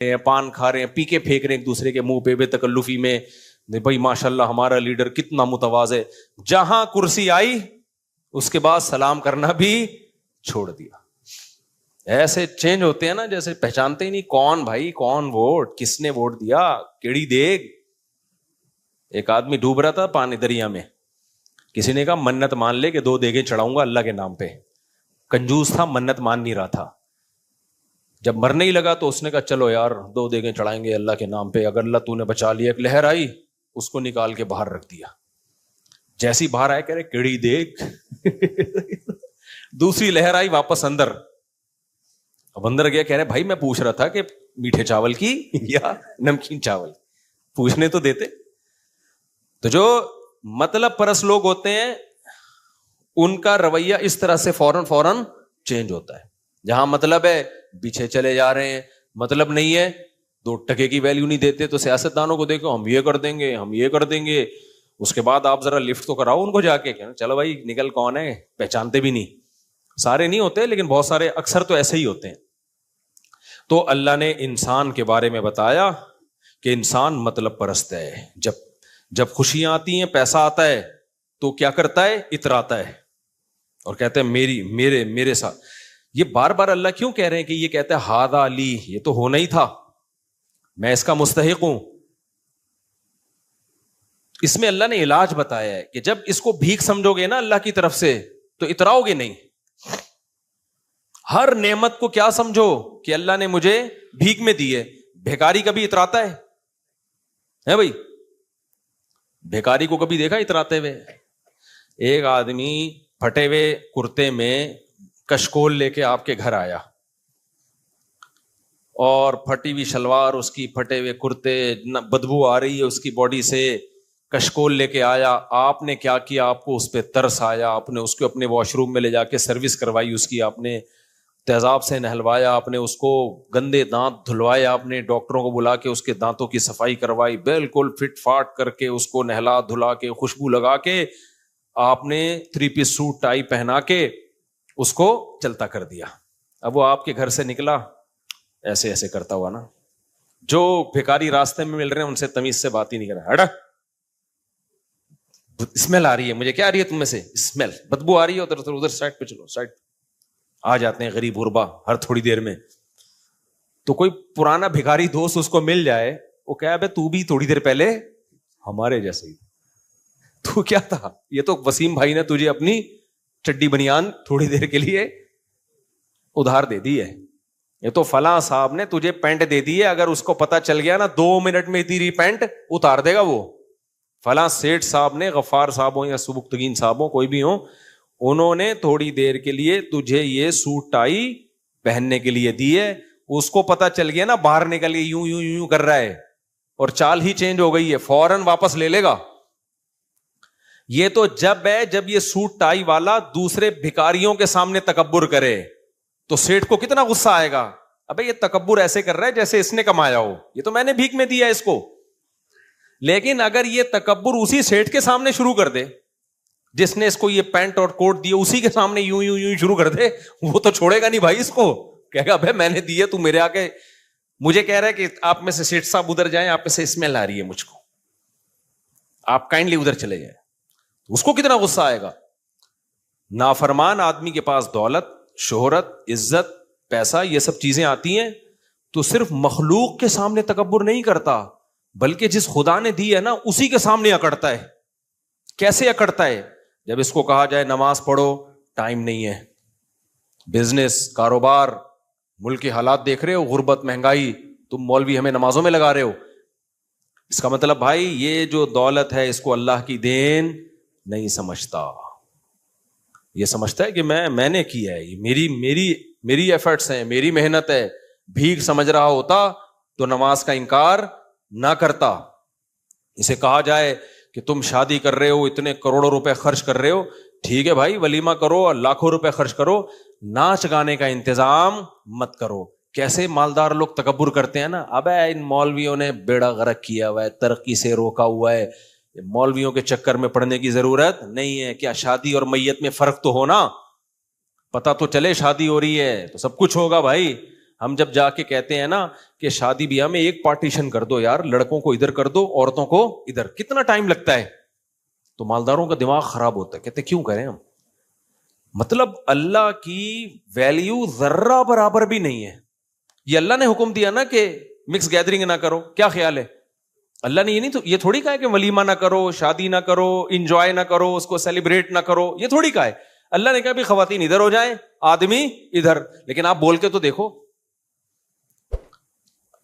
ہیں, پان کھا رہے ہیں, پی کے پھینک رہے ہیں ایک دوسرے کے منہ پہ بے تکلفی میں, بھائی ماشاءاللہ ہمارا لیڈر کتنا متواضع ہے. جہاں کرسی آئی اس کے بعد سلام کرنا بھی چھوڑ دیا. ایسے چینج ہوتے ہیں نا جیسے پہچانتے ہی نہیں کون بھائی کون ووٹ, کس نے ووٹ دیا, کیڑی دیگ. ایک آدمی ڈوب رہا تھا پانی دریا میں, کسی نے کہا منت مان لے کہ 2 دیگیں چڑھاؤں گا اللہ کے نام پہ. کنجوس تھا, منت مان نہیں رہا تھا. جب مرنے ہی لگا تو اس نے کہا چلو یار 2 دیگیں چڑھائیں گے اللہ کے نام پہ, اگر اللہ تو نے بچا لیا. ایک لہر آئی, اس کو نکال کے باہر رکھ دیا. جیسی باہر آئے کہہ رہے کیڑی دیکھ. دوسری لہر آئی واپس اندر. اب اندر گیا کہہ رہے بھائی میں پوچھ رہا تھا کہ میٹھے چاول کی یا نمکین چاول, پوچھنے تو دیتے. تو جو مطلب پرست لوگ ہوتے ہیں ان کا رویہ اس طرح سے فوراً چینج ہوتا ہے. جہاں مطلب ہے پیچھے چلے جا رہے ہیں, مطلب نہیں ہے 2 ٹکے کی ویلیو نہیں دیتے. تو سیاست دانوں کو دیکھو, ہم یہ کر دیں گے, ہم یہ کر دیں گے. اس کے بعد آپ ذرا لفٹ تو کراؤ ان کو جا کے, چلو بھائی نکل کون ہے, پہچانتے بھی نہیں. سارے نہیں ہوتے لیکن بہت سارے, اکثر تو ایسے ہی ہوتے ہیں. تو اللہ نے انسان کے بارے میں بتایا کہ انسان مطلب پرست ہے. جب خوشیاں آتی ہیں, پیسہ آتا ہے تو کیا کرتا ہے, اتراتا ہے اور کہتے ہیں میرے ساتھ. یہ بار بار اللہ کیوں کہہ رہے ہیں کہ یہ کہتا ہے ہاذا لی, یہ تو ہونا ہی تھا, میں اس کا مستحق ہوں. اس میں اللہ نے علاج بتایا ہے کہ جب اس کو بھیک سمجھو گے نا اللہ کی طرف سے تو اتراؤ گے نہیں. ہر نعمت کو کیا سمجھو کہ اللہ نے مجھے بھیک میں دی ہے. بھیکاری کبھی اتراتا ہے بھائی؟ بھیکاری کو کبھی دیکھا اتراتے ہوئے؟ ایک آدمی پھٹے ہوئے کرتے میں کشکول لے کے آپ کے گھر آیا اور پھٹی ہوئی شلوار اس کی, پھٹے ہوئے کرتے, بدبو آ رہی ہے اس کی باڈی سے, کشکول لے کے آیا. آپ نے کیا کیا, آپ کو اس پہ ترس آیا, آپ نے اس کو اپنے واش روم میں لے جا کے سروس کروائی, اس کی آپ نے تیزاب سے نہلوایا, آپ نے اس کو گندے دانت دھلوائے, آپ نے ڈاکٹروں کو بلا کے اس کے دانتوں کی صفائی کروائی, بالکل فٹ فاٹ کر کے اس کو نہلا دھلا کے خوشبو لگا کے آپ نے 3 پیس سوٹ ٹائی پہنا کے اس کو چلتا کر دیا. اب وہ آپ کے گھر سے نکلا ایسے ایسے کرتا ہوا نا. جو بھیکاری راستے میں مل رہے ہیں ان سے تمیز سے بات ہی نہیں کر رہا. ہٹا, اسمیل آ رہی ہے مجھے. کیا آ رہی ہے تم میں سے؟ اسمیل, بدبو آ رہی ہے. ادھر سائڈ پہ چلو, سائڈ. آ جاتے ہیں غریب غربا ہر تھوڑی دیر میں. تو کوئی پرانا بھیکاری دوست اس کو مل جائے, وہ کہا بے تو بھی تھوڑی دیر پہلے ہمارے جیسے ہی تو کیا تھا, یہ تو وسیم بھائی نے تجھے اپنی چڈی بنیان تھوڑی دیر کے لیے ادھار دے دی ہے. یہ تو فلاں صاحب نے تجھے پینٹ دے دی ہے, اگر اس کو پتا چل گیا نا 2 منٹ میں تیری پینٹ اتار دے گا وہ. فلاں سیٹھ صاحب نے, غفار صاحب ہوں یا سبکتگین صاحب ہوں, کوئی بھی ہوں, انہوں نے تھوڑی دیر کے لیے تجھے یہ سوٹ ٹائی پہننے کے لیے دی ہے. اس کو پتا چل گیا نا باہر نکل کے یوں یوں یوں کر رہا ہے اور چال ہی چینج ہو گئی ہے, فوراً واپس لے لے گا. یہ تو جب یہ سوٹ ٹائی والا دوسرے بھکاریوں کے سامنے تکبر کرے تو سیٹھ کو کتنا غصہ آئے گا. ابے یہ تکبر ایسے کر رہا ہے جیسے اس نے کمایا ہو, یہ تو میں نے بھیک میں دیا اس کو. لیکن اگر یہ تکبر اسی سیٹھ کے سامنے شروع کر دے جس نے اس کو یہ پینٹ اور کوٹ دیے, اسی کے سامنے یوں یوں یوں شروع کر دے, وہ تو چھوڑے گا نہیں بھائی اس کو. کہے گا بھائی میں نے دی ہے, تو میرے آگے مجھے کہہ رہا ہے کہ آپ میں سے سیٹھ صاحب ادھر جائیں, آپ میں سے اسمیل آ رہی ہے مجھ کو, آپ کائنڈلی ادھر چلے جائیں. اس کو کتنا غصہ آئے گا. نافرمان آدمی کے پاس دولت, شہرت, عزت, پیسہ, یہ سب چیزیں آتی ہیں تو صرف مخلوق کے سامنے تکبر نہیں کرتا, بلکہ جس خدا نے دی ہے نا اسی کے سامنے اکڑتا ہے. کیسے اکڑتا ہے؟ جب اس کو کہا جائے نماز پڑھو, ٹائم نہیں ہے. بزنس, کاروبار, ملک کے حالات دیکھ رہے ہو, غربت, مہنگائی, تم مولوی ہمیں نمازوں میں لگا رہے ہو. اس کا مطلب بھائی یہ جو دولت ہے اس کو اللہ کی دین نہیں سمجھتا. یہ سمجھتا ہے کہ میں نے کیا ہے, یہ میری ایفرٹس ہیں, میری محنت ہے. بھیک سمجھ رہا ہوتا تو نماز کا انکار نہ کرتا. اسے کہا جائے کہ تم شادی کر رہے ہو, اتنے کروڑوں روپے خرچ کر رہے ہو, ٹھیک ہے بھائی ولیمہ کرو, لاکھوں روپے خرچ کرو, ناچ گانے کا انتظام مت کرو. کیسے مالدار لوگ تکبر کرتے ہیں نا, اب ان مولویوں نے بیڑا غرق کیا ہوا ہے, ترقی سے روکا ہوا ہے, مولویوں کے چکر میں پڑنے کی ضرورت نہیں ہے. کیا شادی اور میت میں فرق تو ہونا, پتا تو چلے شادی ہو رہی ہے تو سب کچھ ہوگا بھائی. ہم جب جا کے کہتے ہیں نا کہ شادی بیاہ میں ایک پارٹیشن کر دو یار, لڑکوں کو ادھر کر دو, عورتوں کو ادھر, کتنا ٹائم لگتا ہے, تو مالداروں کا دماغ خراب ہوتا ہے, کہتے کیوں کریں ہم. مطلب اللہ کی ویلیو ذرہ برابر بھی نہیں ہے. یہ اللہ نے حکم دیا نا کہ مکس گیدرنگ نہ کرو, کیا خیال ہے؟ اللہ نے یہ نہیں تو یہ تھوڑی کہا ہے کہ ولیمہ نہ کرو, شادی نہ کرو, انجوائے نہ کرو, اس کو سیلیبریٹ نہ کرو, یہ تھوڑی کہا ہے. اللہ نے کہا بھی خواتین ادھر ہو جائیں, آدمی ادھر. لیکن آپ بول کے تو دیکھو,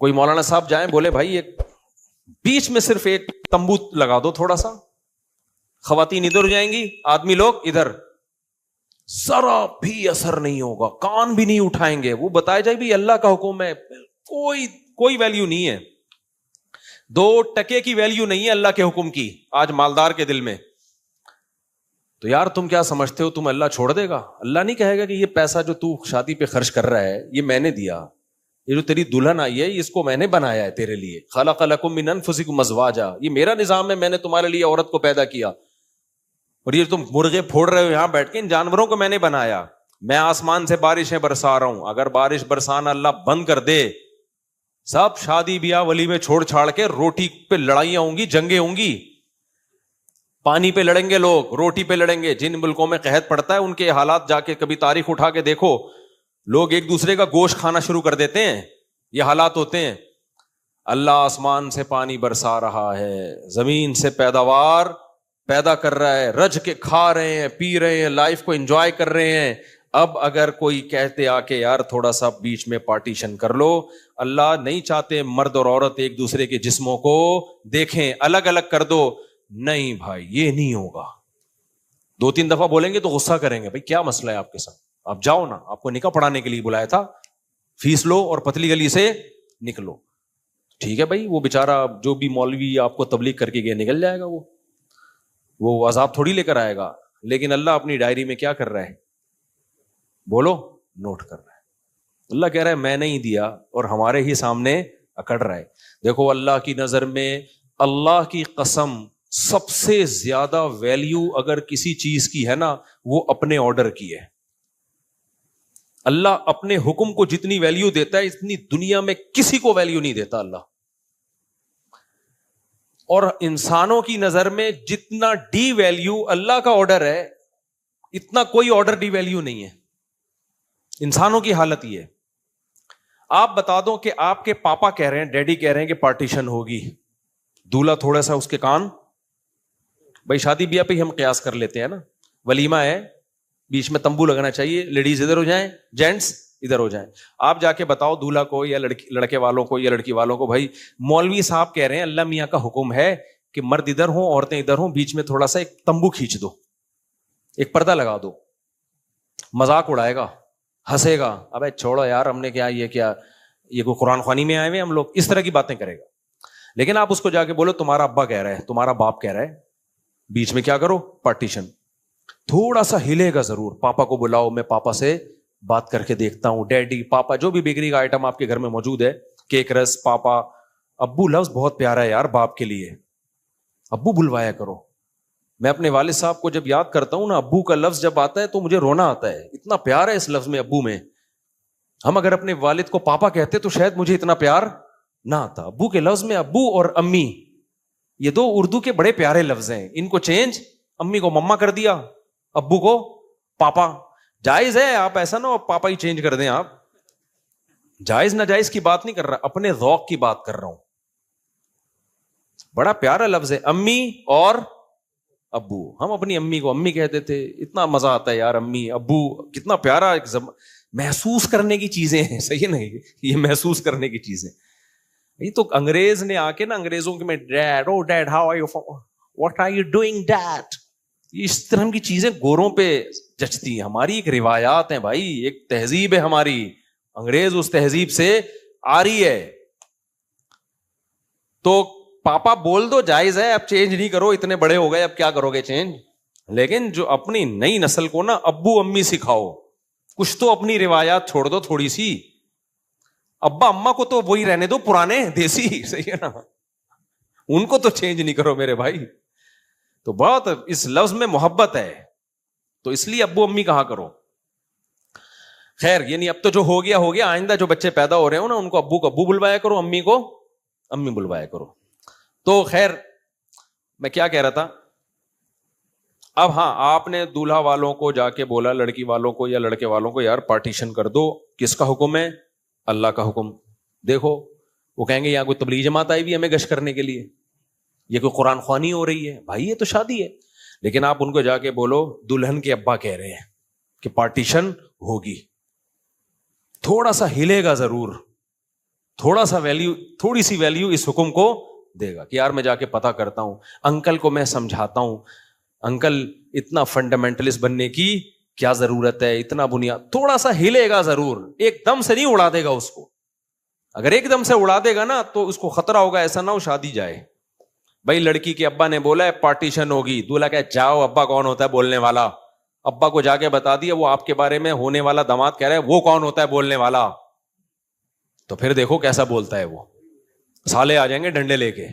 کوئی مولانا صاحب جائیں بولے بھائی ایک بیچ میں صرف ایک تمبو لگا دو تھوڑا سا, خواتین ادھر ہو جائیں گی, آدمی لوگ ادھر, ذرا بھی اثر نہیں ہوگا, کان بھی نہیں اٹھائیں گے. وہ بتایا جائے بھی اللہ کا حکم ہے, کوئی ویلیو نہیں ہے, 2% کی ویلیو نہیں ہے اللہ کے حکم کی آج مالدار کے دل میں. تو یار تم کیا سمجھتے ہو تم اللہ چھوڑ دے گا؟ اللہ نہیں کہے گا کہ یہ پیسہ جو تو شادی پہ خرچ کر رہا ہے یہ میں نے دیا, یہ جو تیری دلہن آئی ہے اس کو میں نے بنایا ہے تیرے لیے, خلق لکم من انفسکم ازواجا, یہ میرا نظام ہے, میں نے تمہارے لیے عورت کو پیدا کیا, اور یہ تم مرغے پھوڑ رہے ہو یہاں بیٹھ کے, ان جانوروں کو میں نے بنایا, میں آسمان سے بارشیں برسا رہا ہوں, اگر بارش برسانا اللہ بند کر دے, سب شادی بیاہ ولی میں چھوڑ چھاڑ کے روٹی پہ لڑائیاں ہوں گی, جنگیں ہوں گی, پانی پہ لڑیں گے لوگ, روٹی پہ لڑیں گے. جن ملکوں میں قحط پڑتا ہے ان کے حالات جا کے کبھی تاریخ اٹھا کے دیکھو, لوگ ایک دوسرے کا گوشت کھانا شروع کر دیتے ہیں, یہ حالات ہوتے ہیں. اللہ آسمان سے پانی برسا رہا ہے, زمین سے پیداوار پیدا کر رہا ہے, رج کے کھا رہے ہیں, پی رہے ہیں, لائف کو انجوائے کر رہے ہیں. اب اگر کوئی کہتے آ کے یار تھوڑا سا بیچ میں پارٹیشن کر لو, اللہ نہیں چاہتے مرد اور عورت ایک دوسرے کے جسموں کو دیکھیں, الگ الگ کر دو. نہیں بھائی یہ نہیں ہوگا. 2-3 دفعہ بولیں گے تو غصہ کریں گے, بھائی کیا مسئلہ ہے آپ کے ساتھ, آپ جاؤ نا, آپ کو نکاح پڑھانے کے لیے بلایا تھا, فیس لو اور پتلی گلی سے نکلو. ٹھیک ہے بھائی, وہ بیچارہ جو بھی مولوی آپ کو تبلیغ کر کے گیا نکل جائے گا, وہ عذاب تھوڑی لے کر آئے گا. لیکن اللہ اپنی ڈائری میں کیا کر رہا ہے, بولو, نوٹ کر رہا ہے. اللہ کہہ رہا ہے میں نہیں دیا, اور ہمارے ہی سامنے اکڑ رہا ہے. دیکھو اللہ کی نظر میں, اللہ کی قسم, سب سے زیادہ ویلیو اگر کسی چیز کی ہے نا وہ اپنے آرڈر کی ہے. اللہ اپنے حکم کو جتنی ویلیو دیتا ہے اتنی دنیا میں کسی کو ویلیو نہیں دیتا اللہ. اور انسانوں کی نظر میں جتنا ڈی ویلیو اللہ کا آرڈر ہے اتنا کوئی آرڈر ڈی ویلیو نہیں ہے. انسانوں کی حالت یہ ہے. آپ بتا دو کہ آپ کے پاپا کہہ رہے ہیں, ڈیڈی کہہ رہے ہیں کہ پارٹیشن ہوگی, دولہا تھوڑا سا اس کے کان, بھائی شادی بیاہ پہ ہم قیاس کر لیتے ہیں نا, ولیمہ ہے, بیچ میں تمبو لگنا چاہیے, لیڈیز ادھر ہو جائیں, جینٹس ادھر ہو جائیں. آپ جا کے بتاؤ دولہا کو یا لڑکے والوں کو یا لڑکی والوں کو, بھائی مولوی صاحب کہہ رہے ہیں اللہ میاں کا حکم ہے کہ مرد ادھر ہوں عورتیں ادھر ہوں, بیچ میں تھوڑا سا ایک تمبو کھینچ دو, ایک پردہ لگا دو. مذاق اڑائے گا, ہنسے گا, ابے چھوڑو یار ہم نے کیا, یہ کوئی قرآن خوانی میں آئے ہوئے ہم لوگ, اس طرح کی باتیں کرے گا. لیکن آپ اس کو جا کے بولو تمہارا ابا کہہ رہا ہے, تمہارا باپ کہہ رہا ہے, بیچ میں کیا کرو, پارٹیشن. تھوڑا سا ہلے گا ضرور, پاپا کو بلاؤ, میں پاپا سے بات کر کے دیکھتا ہوں, ڈیڈی, پاپا, جو بھی بیکری کا آئٹم آپ کے گھر میں موجود ہے, کیک رس, پاپا. ابو لفظ بہت پیارا ہے یار باپ کے لیے, ابو بلوایا کرو. میں اپنے والد صاحب کو جب یاد کرتا ہوں نا, ابو کا لفظ جب آتا ہے تو مجھے رونا آتا ہے, اتنا پیار ہے اس لفظ میں ابو میں. ہم اگر اپنے والد کو پاپا کہتے تو شاید مجھے اتنا پیار نہ آتا. ابو کے لفظ میں ابو اور امی, یہ 2 اردو کے بڑے پیارے لفظ ہیں, ان کو چینج, امی کو مما کر دیا, ابو کو پاپا. جائز ہے, آپ ایسا نہ پاپا ہی چینج کر دیں, آپ جائز ناجائز کی بات نہیں کر رہا, اپنے ذوق کی بات کر رہا ہوں. بڑا پیارا لفظ ہے امی اور ابو. ہم اپنی امی کو امی کہتے تھے, اتنا مزہ آتا ہے یار, امی ابو کتنا پیارا ایک محسوس کرنے کی چیزیں ہیں. صحیح نہیں, یہ محسوس کرنے کی چیزیں. یہ تو انگریز نے آ کے نا, انگریزوں کے میں dad, oh dad how are you, what are you doing dad, اس طرح کی چیزیں گوروں پہ جچتی ہیں. ہماری ایک روایات ہیں بھائی, ایک تہذیب ہے ہماری, انگریز اس تہذیب سے آ رہی ہے. تو پاپا بول دو, جائز ہے, اب چینج نہیں کرو, اتنے بڑے ہو گئے, اب کیا کرو گے چینج. لیکن جو اپنی نئی نسل کو نا ابو امی سکھاؤ, کچھ تو اپنی روایات چھوڑ دو تھوڑی سی. ابا اما کو تو وہی رہنے دو, پرانے دیسی, صحیح ہے نا, ان کو تو چینج نہیں کرو میرے بھائی. تو بہت اس لفظ میں محبت ہے, تو اس لیے ابو امی کہا کرو. خیر یعنی اب تو جو ہو گیا ہو گیا, آئندہ جو بچے پیدا ہو رہے ہو نا ان کو ابو کو ابو بلوایا کرو, امی کو امی بلوایا کرو. تو خیر میں کیا کہہ رہا تھا, اب ہاں آپ نے دولہا والوں کو جا کے بولا, لڑکی والوں کو یا لڑکے والوں کو, یار پارٹیشن کر دو. کس کا حکم ہے؟ اللہ کا حکم. دیکھو وہ کہیں گے یہاں کوئی تبلیغ جماعت آئی بھی ہمیں گشت کرنے کے لیے, یہ کوئی قرآن خوانی ہو رہی ہے. بھائی یہ تو شادی ہے. لیکن آپ ان کو جا کے بولو دلہن کے ابا کہہ رہے ہیں کہ پارٹیشن ہوگی, تھوڑا سا ہلے گا ضرور, تھوڑا سا ویلیو, تھوڑی سی ویلیو اس حکم کو دے گا کہ یار میں جا کے پتہ کرتا ہوں, انکل کو میں سمجھاتا ہوں, انکل اتنا فنڈامنٹلسٹ بننے کی کیا ضرورت ہے, اتنا بنیاد, تھوڑا سا ہلے گا ضرور, ایک دم سے نہیں اڑا دے گا اس کو. اگر ایک دم سے اڑا دے گا نا تو اس کو خطرہ ہوگا ایسا نہ ہو شادی جائے. بھائی لڑکی کے ابا نے بولا ہے پارٹیشن ہوگی, دولہا کہ جاؤ, ابا کون ہوتا ہے بولنے والا, ابا کو جا کے بتا دیا وہ آپ کے بارے میں ہونے والا داماد کہہ رہا ہے وہ کون ہوتا ہے بولنے والا. تو پھر دیکھو کیسا بولتا ہے وہ, سالے آ جائیں گے ڈنڈے لے کے.